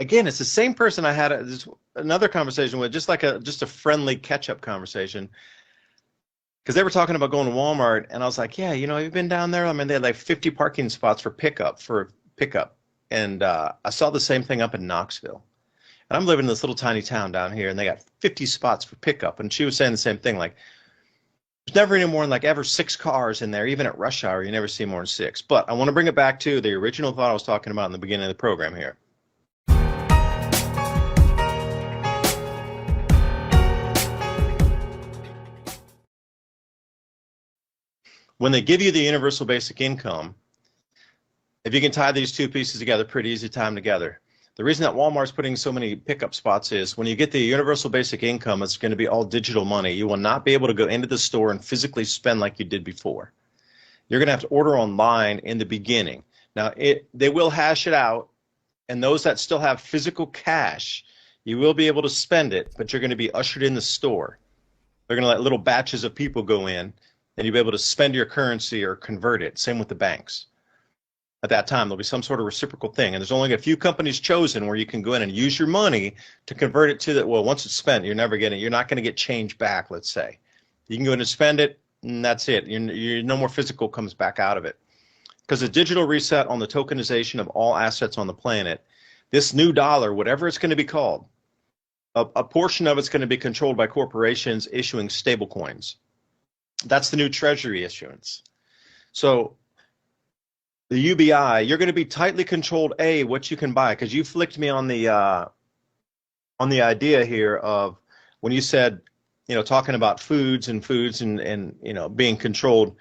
again, it's the same person I had another conversation with, just like just a friendly catch-up conversation, because they were talking about going to Walmart, and I was like, yeah, you've been down there. I mean, they had like 50 parking spots for pickup, and I saw the same thing up in Knoxville. And I'm living in this little tiny town down here, and they got 50 spots for pickup. And she was saying the same thing, like there's never any more than like ever 6 cars in there, even at rush hour. You never see more than 6. But I want to bring it back to the original thought I was talking about in the beginning of the program here. When they give you the universal basic income, if you can tie these two pieces together, pretty easy to tie them together. The reason that Walmart's putting so many pickup spots is when you get the universal basic income, it's going to be all digital money. You will not be able to go into the store and physically spend like you did before. You're going to have to order online in the beginning. Now, they will hash it out, and those that still have physical cash, you will be able to spend it, but you're going to be ushered in the store. They're going to let little batches of people go in, and you'll be able to spend your currency or convert it. Same with the banks. At that time, there'll be some sort of reciprocal thing. And there's only a few companies chosen where you can go in and use your money to convert it to well, once it's spent, you're not going to get change back, let's say. You can go in and spend it, and that's it. No more physical comes back out of it. Because the digital reset on the tokenization of all assets on the planet, this new dollar, whatever it's going to be called, a portion of it's going to be controlled by corporations issuing stable coins. That's the new treasury issuance. So the UBI, you're going to be tightly controlled, what you can buy, because you flicked me on the idea here of when you said, talking about foods and being controlled,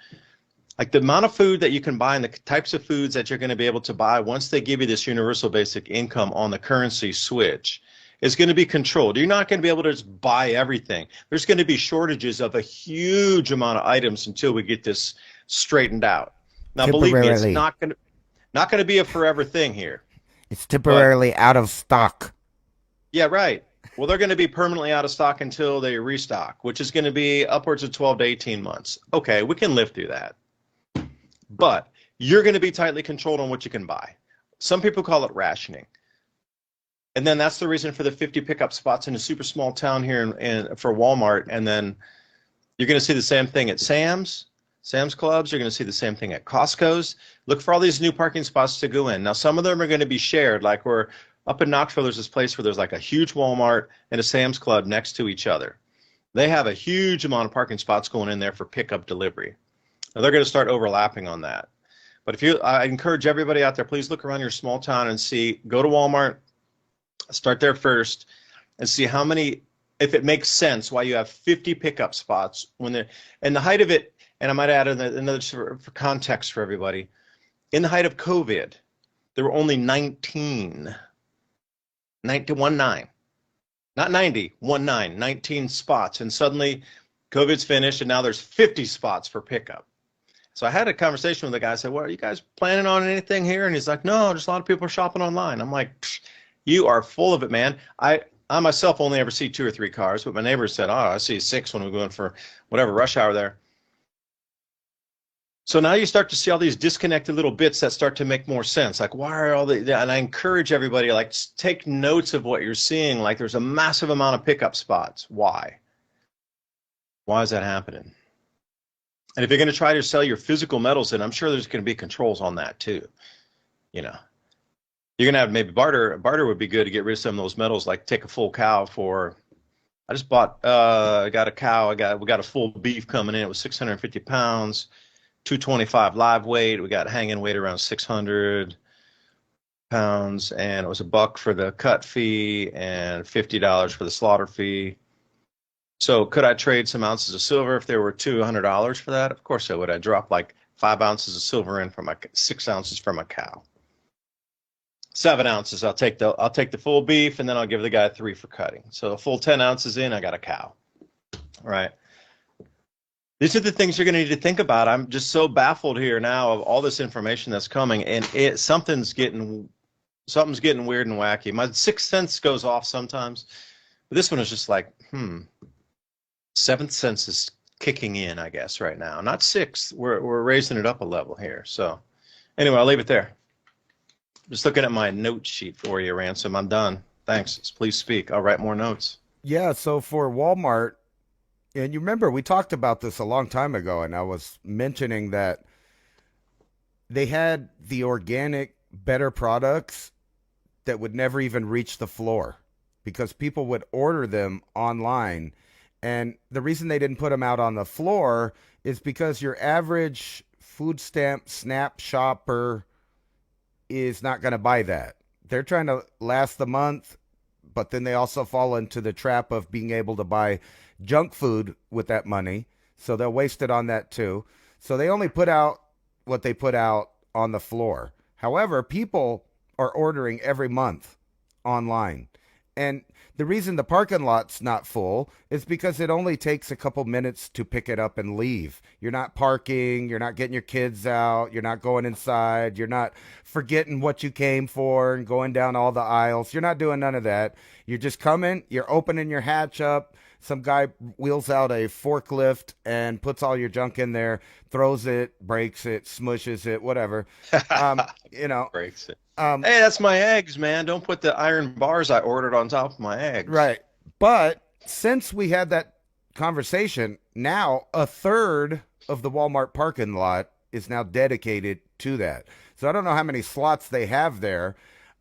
like the amount of food that you can buy and the types of foods that you're going to be able to buy once they give you this universal basic income on the currency switch is going to be controlled. You're not going to be able to just buy everything. There's going to be shortages of a huge amount of items until we get this straightened out. Now, believe me, it's not going to be a forever thing here. It's temporarily out of stock. Yeah, right. Well, they're going to be permanently out of stock until they restock, which is going to be upwards of 12 to 18 months. Okay, we can live through that. But you're going to be tightly controlled on what you can buy. Some people call it rationing. And then that's the reason for the 50 pickup spots in a super small town here for Walmart. And then you're going to see the same thing at Sam's Clubs. You're going to see the same thing at Costco's. Look for all these new parking spots to go in. Now, some of them are going to be shared. Like we're up in Knoxville, there's this place where there's like a huge Walmart and a Sam's Club next to each other. They have a huge amount of parking spots going in there for pickup delivery. Now, they're going to start overlapping on that. But I encourage everybody out there, please look around your small town and go to Walmart, start there first, and see how many, if it makes sense, why you have 50 pickup spots and the height of it. And I might add another for context for everybody. In the height of COVID, there were only 19 spots. And suddenly COVID's finished and now there's 50 spots for pickup. So I had a conversation with the guy. I said, well, are you guys planning on anything here? And he's like, no, just a lot of people are shopping online. I'm like, you are full of it, man. I myself only ever see 2 or 3 cars, but my neighbor said, oh, I see 6 when we're going for whatever rush hour there. So now you start to see all these disconnected little bits that start to make more sense. Like, why are and I encourage everybody, like, take notes of what you're seeing. Like, there's a massive amount of pickup spots. Why? Why is that happening? And if you're going to try to sell your physical metals, then I'm sure there's going to be controls on that too. You're going to have maybe barter. Barter would be good to get rid of some of those metals, like take a full cow for, I just bought, I got a cow. We got a full beef coming in. It was 650 pounds. 225 live weight. We got hanging weight around 600 pounds, and it was $1 for the cut fee and $50 for the slaughter fee. So could I trade some ounces of silver if there were $200 for that? Of course I would. I'd drop like 5 ounces of silver in for 6 ounces from a cow. 7 ounces. I'll take the full beef, and then I'll give the guy 3 for cutting. So a full 10 ounces in, I got a cow. All right. These are the things you're going to need to think about. I'm just so baffled here now of all this information that's coming, and something's getting weird and wacky. My sixth sense goes off sometimes, but this one is just like, seventh sense is kicking in, I guess, right now. Not sixth. We're raising it up a level here. So anyway, I'll leave it there. Just looking at my note sheet for you, Ransom. I'm done. Thanks. Please speak. I'll write more notes. Yeah, so for Walmart, and you remember we talked about this a long time ago, and I was mentioning that they had the organic, better products that would never even reach the floor because people would order them online. And the reason they didn't put them out on the floor is because your average food stamp SNAP shopper is not going to buy that. They're trying to last the month, but then they also fall into the trap of being able to buy junk food with that money. So they'll waste it on that too. So they only put out what they put out on the floor. However, people are ordering every month online. And the reason the parking lot's not full is because it only takes a couple minutes to pick it up and leave. You're not parking, you're not getting your kids out, you're not going inside, you're not forgetting what you came for and going down all the aisles. You're not doing none of that. You're just coming, you're opening your hatch up. Some guy wheels out a forklift and puts all your junk in there, throws it, breaks it, smushes it, whatever. You know, Breaks it. um, Hey, that's my eggs, man. Don't put the iron bars I ordered on top of my eggs. right. But since we had that conversation, now a third of the Walmart parking lot is now dedicated to that. So I don't know how many slots they have there.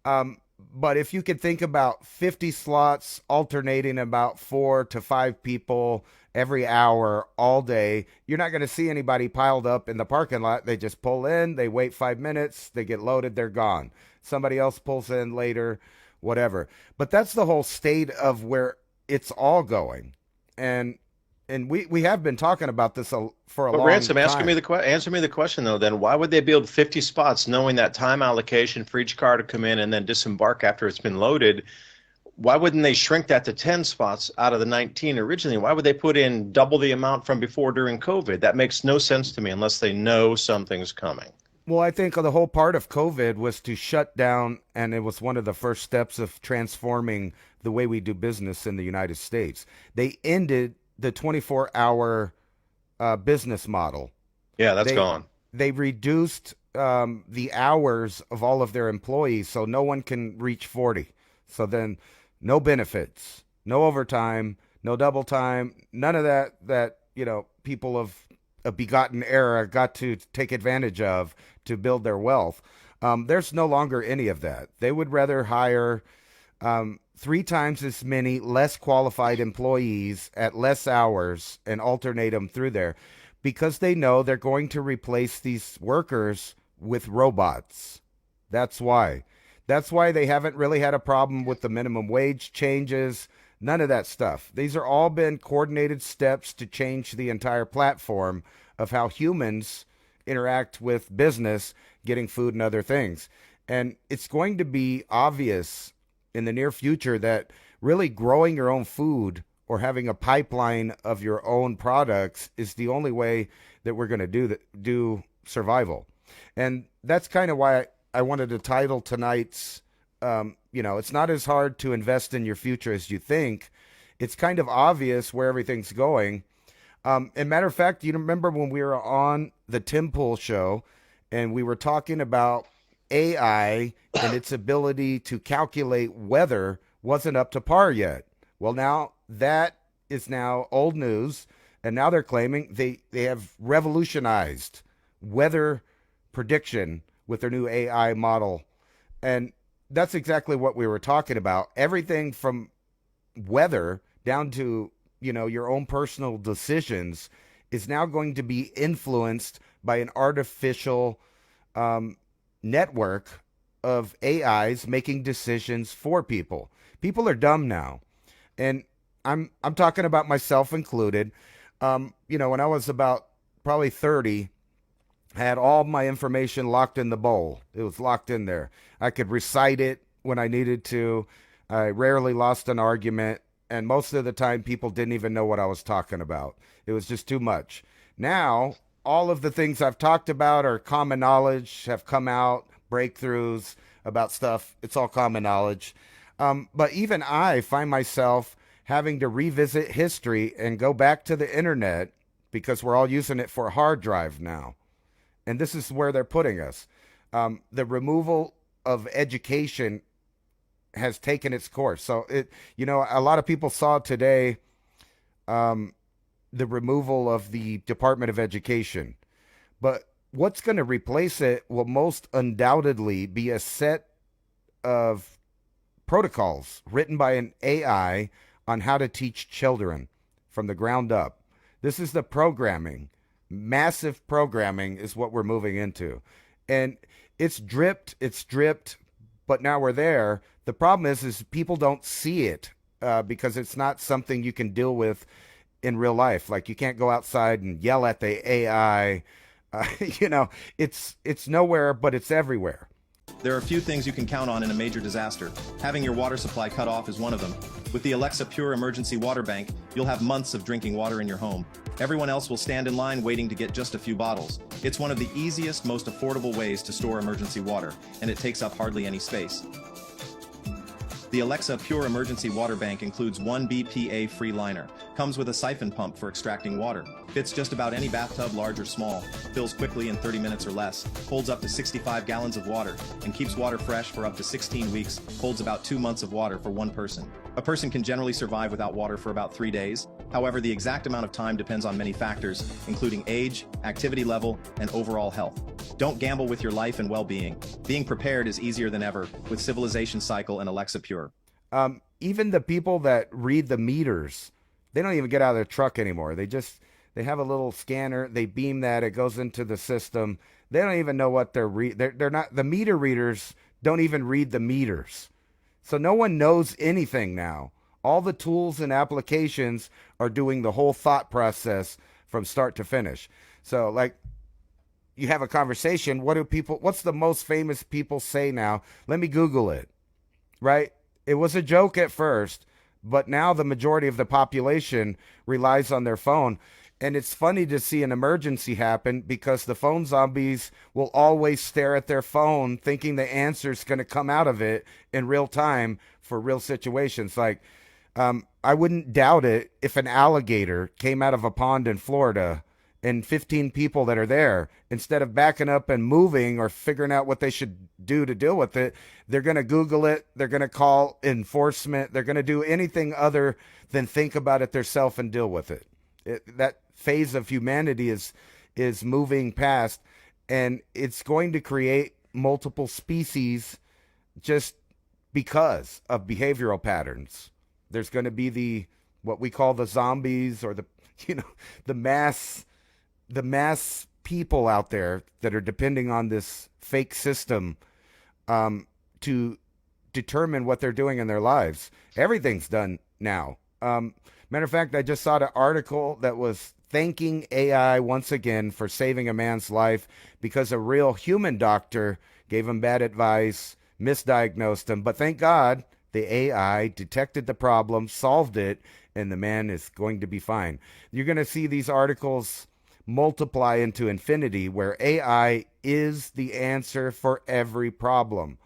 Um, but if you could think about 50 slots alternating about 4 to 5 people every hour all day, you're not going to see anybody piled up in the parking lot. They just pull in, they wait 5 minutes, they get loaded, they're gone. Somebody else pulls in later, whatever. But that's the whole state of where it's all going. And we have been talking about this for a But long Ransom, time. answer me the question though. Then why would they build 50 spots, knowing that time allocation for each car to come in and then disembark after it's been loaded? Why wouldn't they shrink that to 10 spots out of the 19 originally? Why would they put in double the amount from before during COVID? That makes no sense to me unless they know something's coming. Well, I think the whole part of COVID was to shut down, and it was one of the first steps of transforming the way we do business in the United States. They ended the 24-hour business model. Yeah, that's They gone. they reduced the hours of all of their employees, so no one can reach 40. So then, no benefits, no overtime, no double time, none of that people of a begotten era got to take advantage of to build their wealth. There's no longer any of that. They would rather hire 3 times as many less qualified employees at less hours and alternate them through there because they know they're going to replace these workers with robots. That's why. That's why they haven't really had a problem with the minimum wage changes, none of that stuff. These are all been coordinated steps to change the entire platform of how humans interact with business, getting food and other things. And it's going to be obvious in the near future that really growing your own food or having a pipeline of your own products is the only way that we're going to do survival. And that's kind of why I wanted to title tonight's it's not as hard to invest in your future as you think. It's kind of obvious where everything's going. And matter of fact, you remember when we were on the Tim Pool show and we were talking about AI and its ability to calculate weather wasn't up to par yet. Well, now that is now old news, and now they're claiming they have revolutionized weather prediction with their new AI model. And that's exactly what we were talking about. Everything from weather down to, your own personal decisions is now going to be influenced by an artificial network of AIs making decisions for people. People are dumb now. And I'm talking about myself included. When I was about probably 30, I had all my information locked in the bowl. It was locked in there. I could recite it when I needed to. I rarely lost an argument, and most of the time people didn't even know what I was talking about. It was just too much. Now, all of the things I've talked about are common knowledge, have come out, breakthroughs about stuff. It's all common knowledge. But even I find myself having to revisit history and go back to the internet because we're all using it for a hard drive now. And this is where they're putting us. The removal of education has taken its course. So a lot of people saw today um, the removal of the Department of Education, but what's going to replace it will most undoubtedly be a set of protocols written by an AI on how to teach children from the ground up. This is the programming. Massive programming is what we're moving into. And it's dripped, but now we're there. The problem is people don't see it because it's not something you can deal with in real life. Like you can't go outside and yell at the AI. It's nowhere, but it's everywhere. There are few things you can count on in a major disaster. Having your water supply cut off is one of them. With the Alexa Pure Emergency Water Bank, you'll have months of drinking water in your home. Everyone else will stand in line waiting to get just a few bottles. It's one of the easiest, most affordable ways to store emergency water, and it takes up hardly any space. The Alexa Pure Emergency Water Bank includes one BPA-free liner, comes with a siphon pump for extracting water, fits just about any bathtub, large or small, fills quickly in 30 minutes or less, holds up to 65 gallons of water, and keeps water fresh for up to 16 weeks, holds about 2 months of water for one person. A person can generally survive without water for about 3 days. However, the exact amount of time depends on many factors, including age, activity level, and overall health. Don't gamble with your life and well-being. Being prepared is easier than ever with Civilization Cycle and Alexa Pure. Even the people that read the meters, they don't even get out of their truck anymore. They have a little scanner. They beam that. It goes into the system. They don't even know what they're not. The meter readers don't even read the meters. So no one knows anything now. All the tools and applications are doing the whole thought process from start to finish. So like you have a conversation. What's the most famous people say now? Let me Google it. Right? It was a joke at first, but now the majority of the population relies on their phone. And it's funny to see an emergency happen because the phone zombies will always stare at their phone thinking the answer is going to come out of it in real time for real situations. Like, I wouldn't doubt it if an alligator came out of a pond in Florida and 15 people that are there, instead of backing up and moving or figuring out what they should do to deal with it, they're going to Google it. They're going to call enforcement. They're going to do anything other than think about it themselves and deal with it. That phase of humanity is moving past, and it's going to create multiple species just because of behavioral patterns. There's going to be what we call the zombies, or the mass people out there that are depending on this fake system to determine what they're doing in their lives. Everything's done now. Matter of fact, I just saw an article that was thanking AI once again for saving a man's life because a real human doctor gave him bad advice, misdiagnosed him. But thank God the AI detected the problem, solved it, and the man is going to be fine. You're going to see these articles multiply into infinity where AI is the answer for every problem.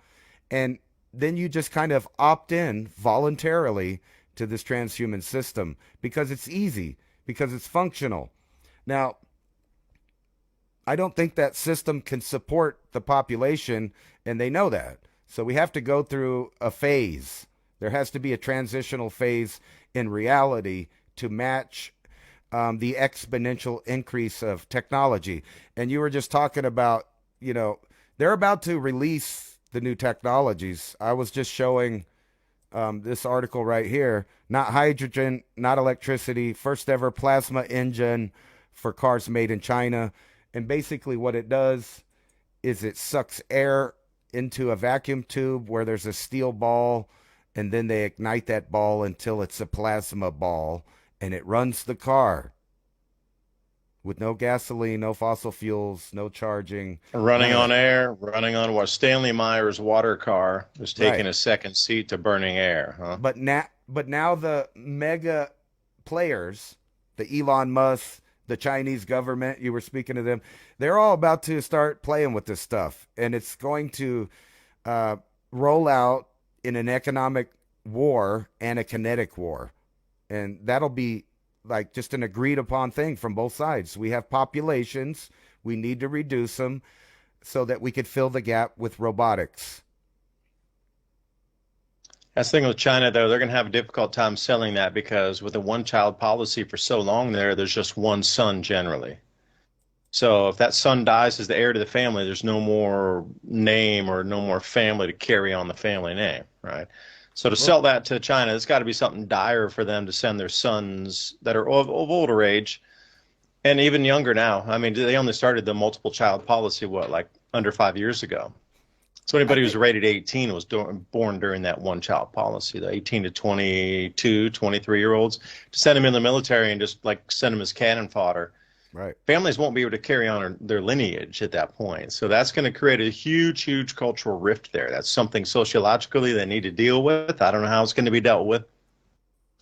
And then you just kind of opt in voluntarily to this transhuman system because it's easy, because it's functional. Now, I don't think that system can support the population, and they know that. So we have to go through a phase. There has to be a transitional phase in reality to match the exponential increase of technology. And you were just talking about, they're about to release the new technologies. I was just showing this article right here. Not hydrogen, not electricity, first ever plasma engine for cars made in China. And basically what it does is it sucks air into a vacuum tube where there's a steel ball, and then they ignite that ball until it's a plasma ball, and it runs the car with no gasoline, no fossil fuels, no charging. Running on air, running on what Stanley Meyer's water car was taking Right. a second seat to burning air, huh? But now the mega players, the Elon Musk, the Chinese government, you were speaking to them, they're all about to start playing with this stuff, and it's going to roll out in an economic war and a kinetic war, and that'll be like just an agreed upon thing from both sides. We have populations, we need to reduce them so that we could fill the gap with robotics. That's the thing with China, though. They're going to have a difficult time selling that because with a one-child policy for so long there's just one son generally. So if that son dies as the heir to the family, there's no more name or no more family to carry on the family name, right? So to Well, sell that to China, it's got to be something dire for them to send their sons that are of older age and even younger now. I mean, they only started the multiple child policy, what, like under 5 years ago? So I anybody who's think rated 18 was born during that one child policy, the 18 to 22, 23-year-olds, to send them in the military and just like send them as cannon fodder. right. Families won't be able to carry on their lineage at that point. So that's going to create a huge, huge cultural rift there. That's something sociologically they need to deal with. I don't know how it's going to be dealt with,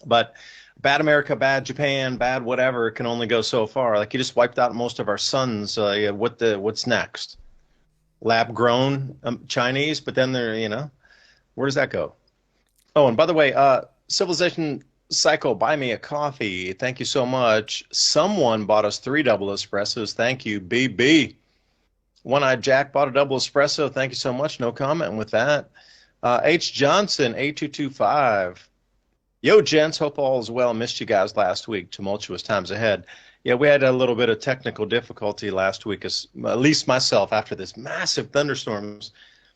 but bad America, bad Japan, bad whatever can only go so far. Like you just wiped out most of our sons. Yeah, what's next? Lab grown Chinese, but then where does that go? Oh, and by the way, Civilization Cycle, buy me a coffee. Thank you so much. Someone bought us 3 double espressos. Thank you, BB. One-Eyed Jack bought a double espresso. Thank you so much. No comment with that. H. Johnson, 8225. Yo, gents. Hope all is well. Missed you guys last week. Tumultuous times ahead. Yeah, we had a little bit of technical difficulty last week, at least myself, after this massive thunderstorms